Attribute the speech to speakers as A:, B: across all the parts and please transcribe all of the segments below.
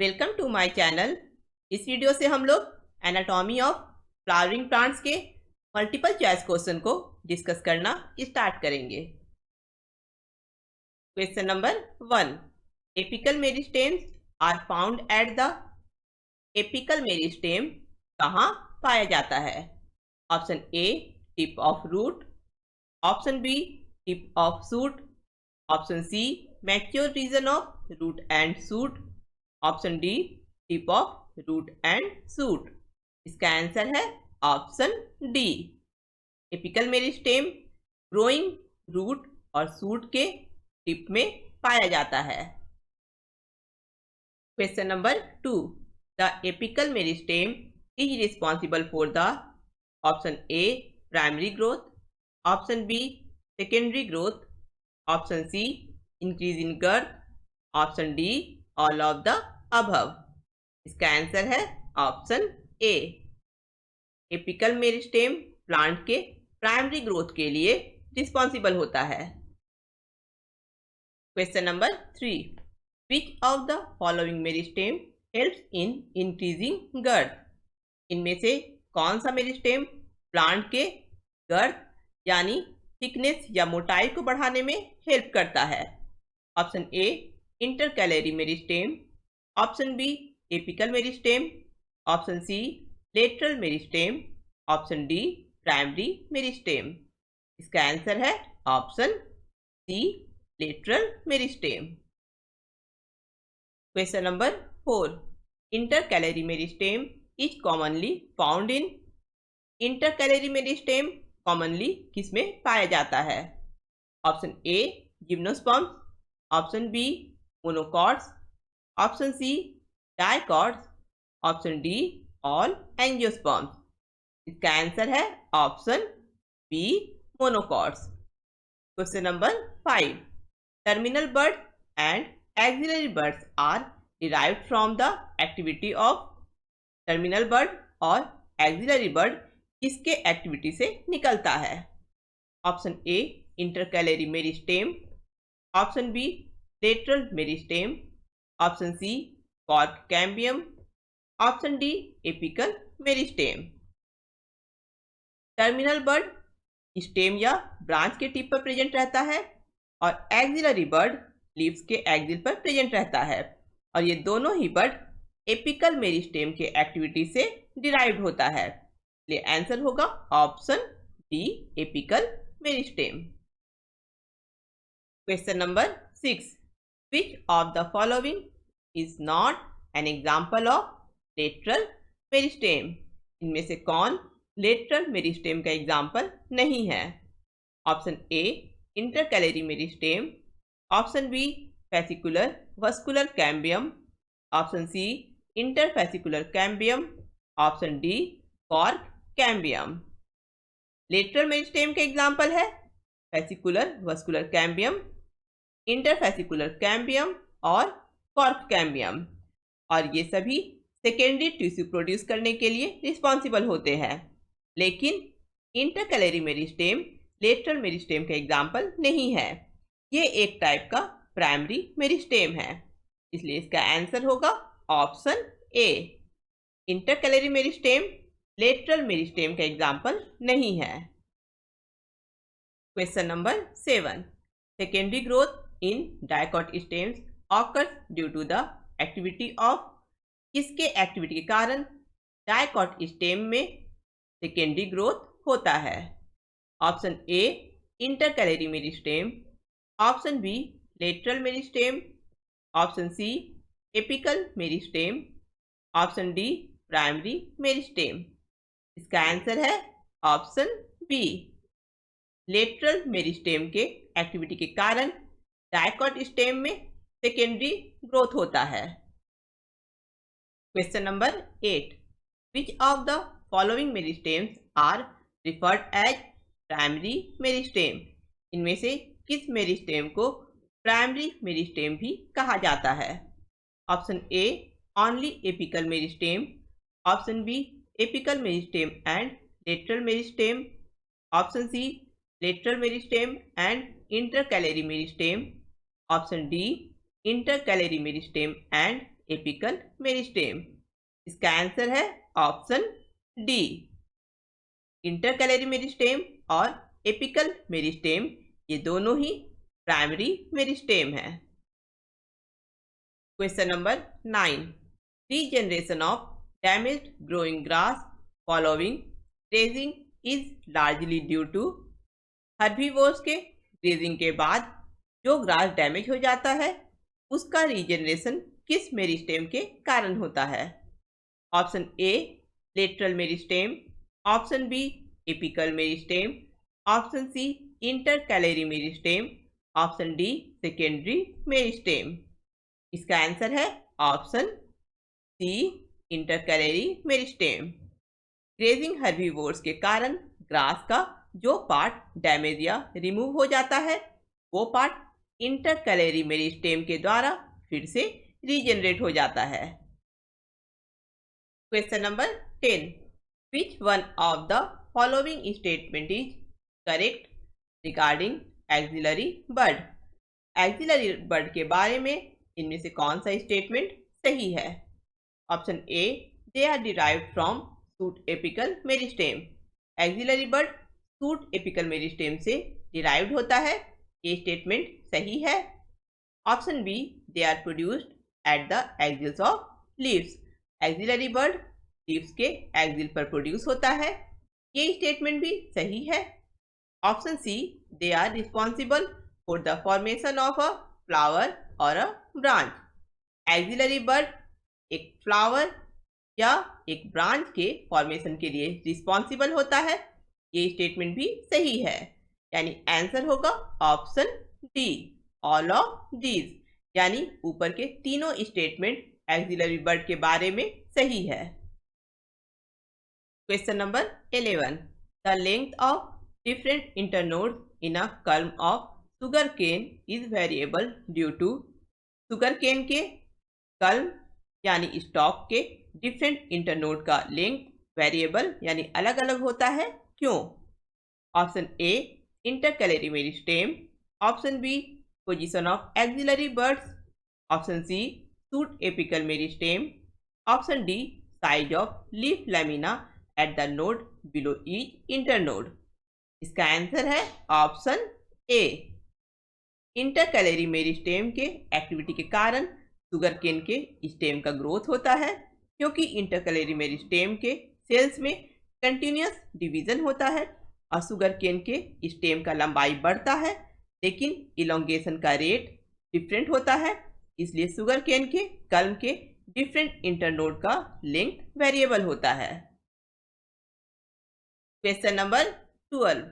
A: Welcome to my channel. इस video से हम लोग एनाटॉमी ऑफ फ्लावरिंग प्लांट्स के मल्टीपल चॉइस क्वेश्चन को डिस्कस करना स्टार्ट करेंगे। Question number 1, apical meristems are found at the apical meristem कहाँ पाया जाता है? Option A tip of root, option B tip of shoot, option C mature region of root and shoot, option D tip of root and shoot. इसका answer है option D. Apical meristem growing root और shoot के tip में पाया जाता है। Question number 2, the apical meristem is responsible for the option A primary growth, option B secondary growth, option C increase in girth, option D all of the above. इसका answer है option A. Apical meristem plant के primary growth के लिए responsible होता है। Question number 3, which of the following meristem helps in increasing girth? इनमें से कौन सा मेरिस्टेम प्लांट के गर्थ यानी थिकनेस या मोटाई को बढ़ाने में हेल्प करता है? Option A intercalary meristem, option B apical meristem, option C lateral meristem, option D primary meristem. इसका आंसर है option C lateral meristem. Question number 4, intercalary meristem is commonly found in? Intercalary meristem commonly किसमें पाया जाता है? Option A gymnosperms, option B monocots, option C dicots, option D all angiosperms. इसका answer है option B monocots. Question number 5, terminal bud and axillary birds are derived from the activity of? Terminal bud और axillary bud किसके activity से निकलता है? Option A intercalary meristem, option B lateral meristem, option C cork cambium, option D apical meristem. Terminal bud stem या branch के tip पर present रहता है और एक्सिलरी बर्ड लीव्स के एक्सिल पर प्रेजेंट रहता है, और ये दोनों ही बर्ड एपिकल मेरिस्टेम के एक्टिविटी से डिराइव्ड होता है। इसलिए आंसर होगा option D apical meristem. Question number 6, which of the following is not an example of lateral meristem? इनमें से कौन लेटरल मेरिस्टेम का एग्जाम्पल नहीं है? Option A intercalary meristem, option B fascicular vascular cambium, option C interfascicular cambium, option D cork cambium. Lateral meristem का example है fascicular vascular cambium, interfascicular cambium और cork cambium, और ये सभी सेकेंडरी टिश्यू प्रोड्यूस करने के लिए रिस्पॉन्सिबल होते हैं। लेकिन इंटरकैलरी मेरिस्टेम लेटरल मेरिस्टेम का एग्जाम्पल नहीं है, ये एक टाइप का प्राइमरी मेरिस्टेम है। इसलिए इसका आंसर होगा option A. Intercalary meristem lateral meristem का एग्जाम्पल नहीं है। Question number 7, secondary growth in dicot stems occurs due to the activity of? किसके एक्टिविटी के कारण डाइकॉट स्टेम में सेकेंडरी ग्रोथ होता है? Option A intercalary meristem, option B lateral meristem, option C apical meristem, option D primary meristem. इसका answer है option B. Lateral meristem के activity के कारण डाइकॉट स्टेम में सेकेंडरी ग्रोथ होता है। Question number 8, which of the following meristems are referred as primary meristem? इनमें से किस मेरिस्टेम को प्राइमरी मेरिस्टेम भी कहा जाता है? Option A only apical meristem, option B apical meristem and lateral meristem, option C lateral meristem and intercalary meristem, option D intercalary meristem and apical meristem. इसका answer है ऑप्शन डी। इंटरकैलरी मेरिस्टेम और apical meristem ये दोनों ही primary meristem है। Question number 9, regeneration of damaged growing grass following grazing is largely due to. Herbivores के grazing के बाद जो ग्रास डैमेज हो जाता है उसका रीजनरेशन किस मेरिस्टेम के कारण होता है? Option A lateral meristem, option B apical meristem, option C intercalary meristem, option D secondary meristem. इसका आंसर है option C intercalary meristem. Grazing herbivores के कारण ग्रास का जो पार्ट डैमेज या रिमूव हो जाता है वो पार्ट इंटरकैलरी मेरिस्टेम के द्वारा फिर से रीजनरेट हो जाता है। Question number 10, which one of the following statement is correct regarding axillary bud. Axillary bud के बारे में इनमें से कौन सा स्टेटमेंट सही है? Option A they are derived from shoot apical meristem. Axillary bud shoot apical meristem से डिराइव्ड होता है, ये स्टेटमेंट सही है। Option B they are produced at the axils of leaves. Axillary bud leaves के एक्सिल पर प्रोड्यूस होता है, ये स्टेटमेंट भी सही है। Option C they are responsible for the formation of a flower और अ ब्रांच। एक्सिलरी बर्ड एक फ्लावर या एक ब्रांच के फॉर्मेशन के लिए रिस्पॉन्सिबल होता है, ये स्टेटमेंट भी सही है। यानी आंसर होगा option D all of these, यानी ऊपर के तीनों स्टेटमेंट एक्सिलरी बर्ड के बारे में सही है। Question number 11, the length of different internodes in a culm of sugarcane is variable due to. Sugarcane के कल्म यानी स्टॉक के डिफरेंट इंटरनोड का लेंथ वेरिएबल यानी अलग अलग होता है, क्यों? Option A intercalary meristem, option B position of axillary birds, option C shoot apical meristem, option D size of leaf lamina at the node below each internode. इसका answer है option A. Intercalary meristem के activity के कारण sugar cane के stem का growth होता है, क्योंकि इंटरकैलरी मेरिस्टेम के सेल्स में कंटिन्यूअस डिवीजन होता है और सुगर केन के स्टेम का लंबाई बढ़ता है, लेकिन इलोंगेशन का रेट डिफरेंट होता है, इसलिए सुगर केन के कल्म के डिफरेंट इंटरनोड का लेंथ वेरिएबल होता है। Question number 12,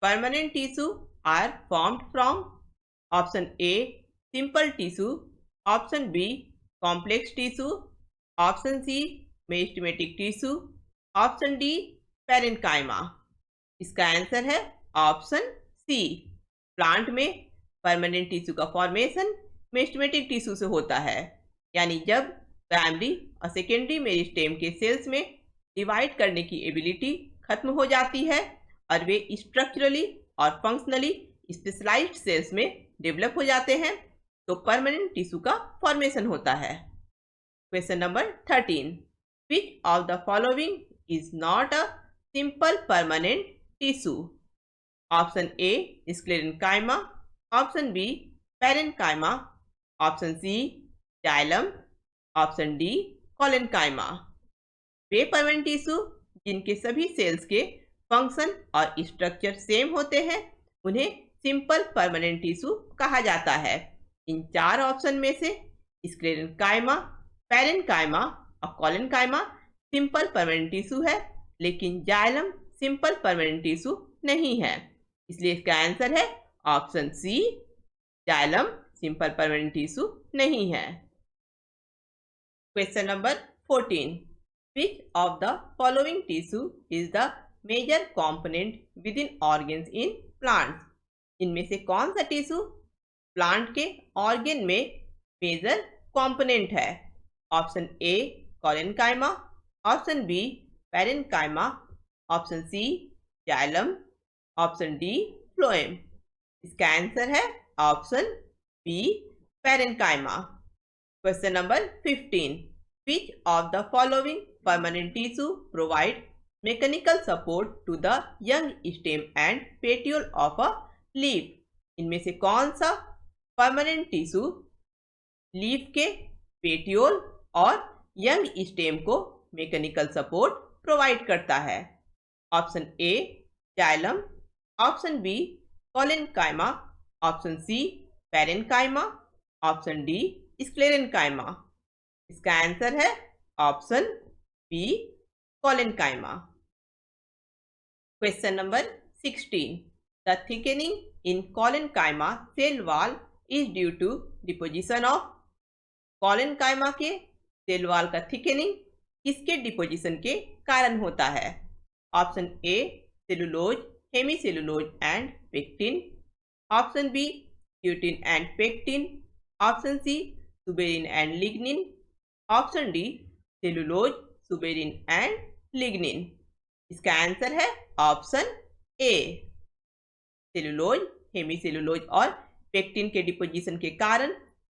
A: permanent tissue are formed from. Option A simple tissue, option B complex tissue, option C meristematic tissue, option D parenchyma. इसका answer है ऑप्शन सी। प्लांट में permanent tissue का formation meristematic tissue से होता है, यानी जब primary और सेकेंडरी मेरिस्टेम के सेल्स में डिवाइड करने की एबिलिटी खत्म हो जाती है और वे स्ट्रक्चरली और फंक्शनली स्पेशलाइज्ड सेल्स में डेवलप हो जाते हैं, तो परमानेंट टिश्यू का फॉर्मेशन होता है। Question number 13, which of the following is not a simple permanent tissue. Option A sclerenchyma, option B parenchyma, option C xylem, option D collenchyma. वे permanent tissue जिनके सभी सेल्स के फंक्शन और structure same होते हैं उन्हें सिंपल परमानेंट टिश्यू कहा जाता है। इन चार ऑप्शन में से स्क्लेरेन्काइमा, पैरेन्काइमा और कोलेन्काइमा सिंपल परमानेंट टिश्यू है, लेकिन जाइलम सिंपल परमानेंट टिश्यू नहीं है, इसलिए इसका आंसर है option C, xylem simple permanent tissue नहीं है। Question number 14, which of the following tissue is the major component within organs in plants? इनमें से कौन सा टिश्यू प्लांट के ऑर्गन में मेजर कंपोनेंट है? Option A collenchyma, option B parenchyma, option C xylem, option D phloem. इसका answer है option B parenchyma. Question number 15. Which of the following permanent tissue provide mechanical support to the young stem and petiole of a leaf? इनमें से कौन सा permanent tissue leaf के petiole और young stem को mechanical support provide करता है? Option A xylem, option B collenchyma, option C parenchyma, option D sclerenchyma. इसका आंसर है option B collenchyma. Question number 16. The thickening in collenchyma cell wall is due to deposition of. Collenchyma के cell wall का thickening किसके deposition के कारण होता है? Option A cellulose, hemicellulose and pectin, option B cutin and pectin, option C suberin and lignin, option D cellulose, suberin and lignin. इसका answer है option A cellulose, hemicellulose और pectin के डिपोजिशन के कारण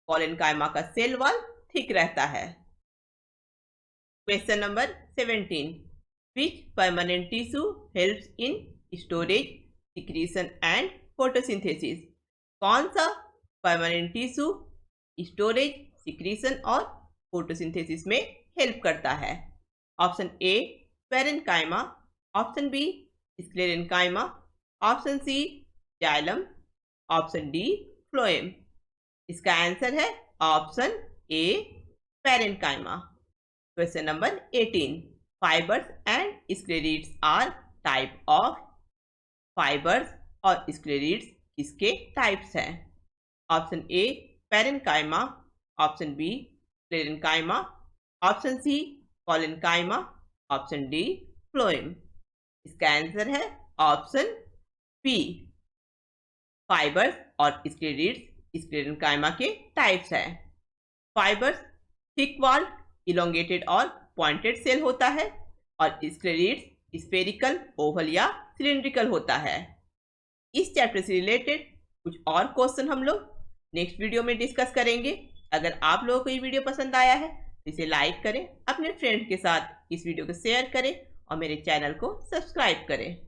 A: कोलेनकाइमा का सेल वॉल थिक रहता है। Question number 17. Which permanent tissue helps in storage, secretion and photosynthesis? कौन सा परमानेंट टिश्यू स्टोरेज, सिक्रीशन और फोटोसिंथेसिस में हेल्प करता है? Option A parenchyma, option B sclerenchyma, option C xylem, option D phloem. इसका answer है option A parenchyma. Question number 18. Fibres and sclereids are type of. Fibres और sclereids किसके types हैं? Option A parenchyma, option B sclerenchyma, option C collenchyma, option D phloem. इसका answer है option B fibres और sclereids sclerenchyma के types हैं। Fibres thick walled, elongated और pointed cell होता है और स्क्लेरिड्स स्फेरिकल, ओवल या सिलिंड्रिकल होता है। इस चैप्टर से रिलेटेड कुछ और क्वेश्चन हम लोग नेक्स्ट वीडियो में डिस्कस करेंगे। अगर आप लोगों को ये वीडियो पसंद आया है तो इसे लाइक करें, अपने फ्रेंड के साथ इस वीडियो को शेयर करें और मेरे चैनल को सब्सक्राइब करें।